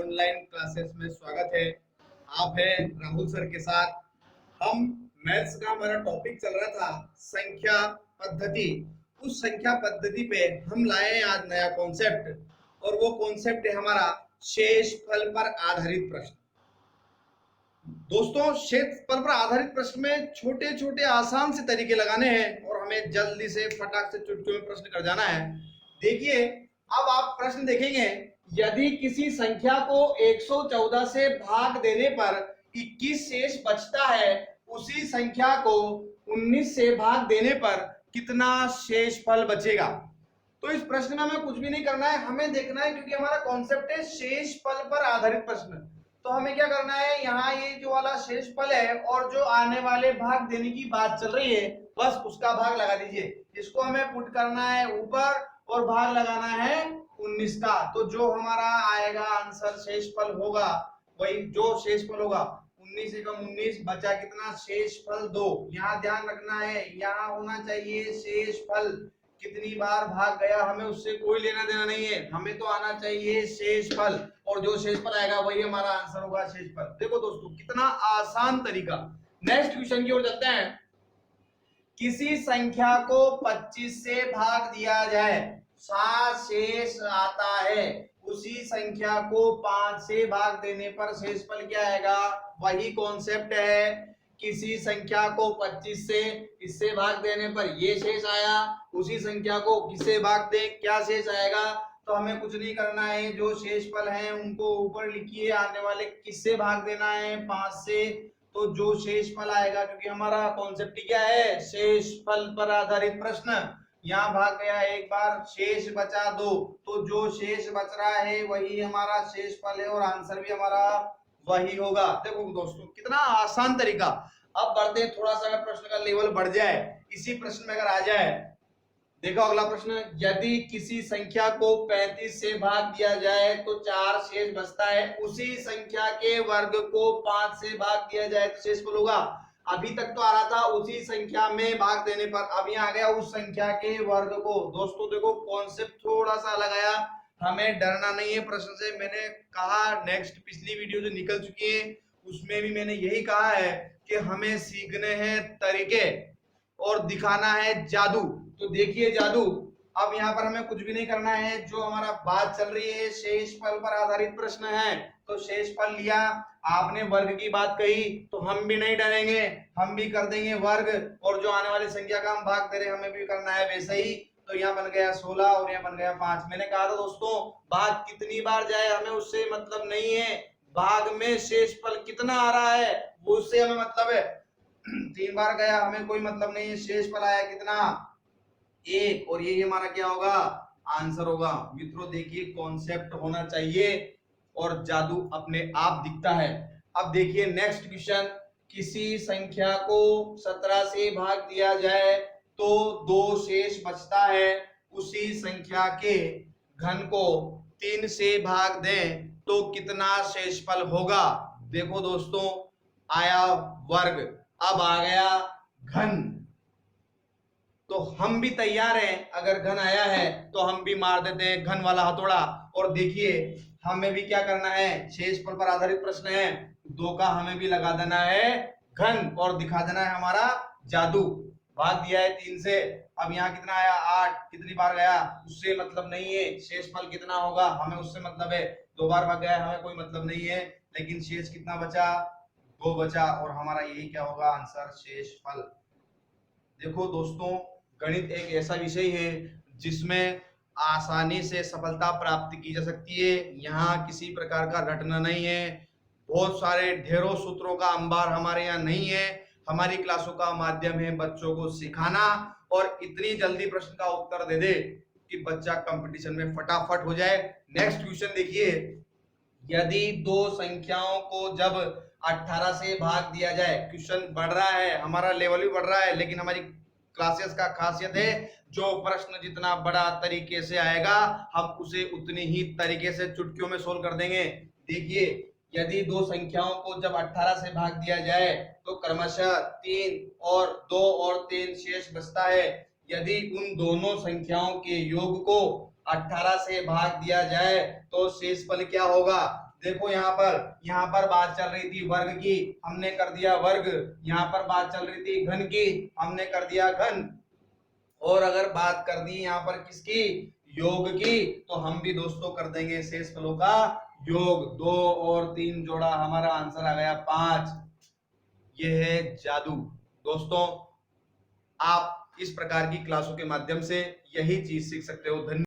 Online classes में स्वागत है। आप हैं राहुल सर के साथ। हम मैथ्स का हमारा टॉपिक चल रहा था संख्या पद्धति। उस संख्या पद्धति पे हम लाए हैं आज नया कॉन्सेप्ट, और वो कॉन्सेप्ट है हमारा शेषफल पर आधारित प्रश्न। दोस्तों, शेषफल पर आधारित प्रश्न में छोटे छोटे आसान से तरीके लगाने हैं और हमें जल्दी से फटाक से चुटकियों में प्रश्न कर जाना है। देखिए, अब आप प्रश्न देखेंगे, यदि किसी संख्या को 114 से भाग देने पर 21 शेष बचता है, उसी संख्या को 19 से भाग देने पर कितना शेषफल बचेगा। तो इस प्रश्न में हमें कुछ भी नहीं करना है, हमें देखना है, क्योंकि हमारा कॉन्सेप्ट है शेषफल पर आधारित प्रश्न। तो हमें क्या करना है, यहाँ ये जो वाला शेषफल है और जो आने वाले भाग देने की बात चल रही है, बस उसका भाग लगा दीजिए। इसको हमें पुट करना है ऊपर और भाग लगाना है 19 का। तो जो हमारा आएगा आंसर शेषफल होगा, वही जो शेषफल होगा 19 एकम 19, बचा कितना, शेषफल 2। यहाँ ध्यान रखना है, यहाँ होना चाहिए शेषफल कितनी बार भाग गया, हमें उससे कोई लेना देना नहीं है, हमें तो आना चाहिए शेषफल, और जो शेषफल आएगा वही हमारा आंसर होगा शेषफल। देखो दोस्तों, कितना आसान तरीका। नेक्स्ट क्वेश्चन की ओर चलते हैं। किसी संख्या को 25 से भाग दिया जाए, 7 शेष आता है, उसी संख्या को 5 से भाग देने पर शेषफल क्या आएगा। वही कॉन्सेप्ट है, किसी संख्या को 25 से इससे भाग देने पर ये शेष आया, उसी संख्या को किससे भाग दे क्या शेष आएगा। तो हमें कुछ नहीं करना है, जो शेषफल है उनको ऊपर लिखिए, आने वाले किससे भाग देना है, 5 से। तो जो शेषफल आएगा, क्योंकि हमारा कॉन्सेप्ट क्या है, शेषफल पर आधारित प्रश्न, यहाँ भाग गया एक बार, शेष बचा 2, तो जो शेष बच रहा है वही हमारा शेषफल है और आंसर भी हमारा वही होगा। देखो दोस्तों, कितना आसान तरीका। अब बढ़ते हैं, थोड़ा सा अगर प्रश्न का लेवल बढ़ जाए, इसी प्रश्न में अगर आ जाए, देखो अगला प्रश्न, यदि किसी संख्या को 35 से भाग दिया जाए तो 4 शेष बचता है, उसी संख्या के वर्ग को 5 से भाग दिया जाए तो शेषफल होगा। अभी तक तो आ रहा था उसी संख्या में भाग देने पर, अभी आ गया उस संख्या के वर्ग को। दोस्तों देखो, कॉन्सेप्ट थोड़ा सा अलग आया, हमें डरना नहीं है प्रश्न से। मैंने कहा नेक्स्ट पिछली वीडियो जो निकल चुकी है उसमें भी मैंने यही कहा है कि हमें सीखने हैं तरीके और दिखाना है जादू। तो देखिए जादू, अब यहाँ पर हमें कुछ भी नहीं करना है, जो हमारा बात चल रही है शेषफल पर आधारित प्रश्न है, तो शेषफल लिया, आपने वर्ग की बात कही, तो हम भी नहीं डरेंगे, हम भी कर देंगे वर्ग, और जो आने वाली संख्या का हम भाग दे रहे हैं हमें भी करना है वैसे ही। तो यहाँ बन गया 16 और यहाँ बन गया 5। मैंने कहा था दोस्तों, भाग कितनी बार जाए हमें उससे मतलब नहीं है, भाग में शेषफल कितना आ रहा है वो उससे हमें मतलब है। 3 बार गया हमें कोई मतलब नहीं है, शेषफल आया कितना, 1, और ये हमारा क्या होगा, आंसर होगा। मित्रों देखिए, कॉन्सेप्ट होना चाहिए और जादू अपने आप दिखता है। अब देखिए नेक्स्ट क्वेश्चन, किसी संख्या को 17 से भाग दिया जाए तो 2 शेष बचता है, उसी संख्या के घन को 3 से भाग दें तो कितना शेषफल होगा। देखो दोस्तों, आया वर्ग, अब आ गया घन, तो हम भी तैयार हैं, अगर घन आया है तो हम भी मार देते हैं घन वाला हथौड़ा। और देखिए हमें भी क्या करना है, शेषफल पर आधारित प्रश्न है, 2 का हमें भी लगा देना है घन और दिखा देना है हमारा जादू। भाग दिया है 3 से, अब यहाँ कितना आया, 8, कितनी बार गया उससे मतलब नहीं है, शेषफल कितना होगा हमें उससे मतलब है। 2 बार भाग गया हमें कोई मतलब नहीं है, लेकिन शेष कितना बचा, 2 बचा, और हमारा यही क्या होगा आंसर, शेषफल। देखो दोस्तों, गणित एक ऐसा विषय है जिसमें आसानी से सफलता प्राप्त की जा सकती है। यहाँ किसी प्रकार का रटना नहीं है, बहुत सारे ढेरों सूत्रों का अंबार हमारे यहाँ नहीं है। हमारी क्लासों का माध्यम है बच्चों को सिखाना और इतनी जल्दी प्रश्न का उत्तर दे दे कि बच्चा कंपटीशन में फटाफट हो जाए। नेक्स्ट क्वेश्चन देखिए, यदि 2 संख्याओं को जब 18 से भाग दिया जाए, क्वेश्चन बढ़ रहा है, हमारा लेवल भी बढ़ रहा है, लेकिन हमारी क्लासेस का खासियत है जो प्रश्न जितना बड़ा तरीके से आएगा हम उसे उतनी ही तरीके से चुटकियों में सोल्व कर देंगे। देखिए, यदि 2 संख्याओं को जब 18 से भाग दिया जाए तो क्रमशः 3 और 2 और 3 शेष बचता है। यदि उन दोनों संख्याओं के योग को 18 से भाग दिया जाए तो शेषफल क्या होगा। देखो यहाँ पर बात चल रही थी वर्ग की, हमने कर दिया वर्ग। यहाँ पर बात चल रही थी घन की, हमने कर दिया घन। और अगर बात कर दी यहाँ पर किसकी, योग की, तो हम भी दोस्तों कर देंगे शेषफलों का योग। 2 और 3 जोड़ा, हमारा आंसर आ गया 5। यह है जादू। दोस्तों आप इस प्रकार की क्लासों के माध्यम से यही चीज सीख सकते हो। धन्यवाद।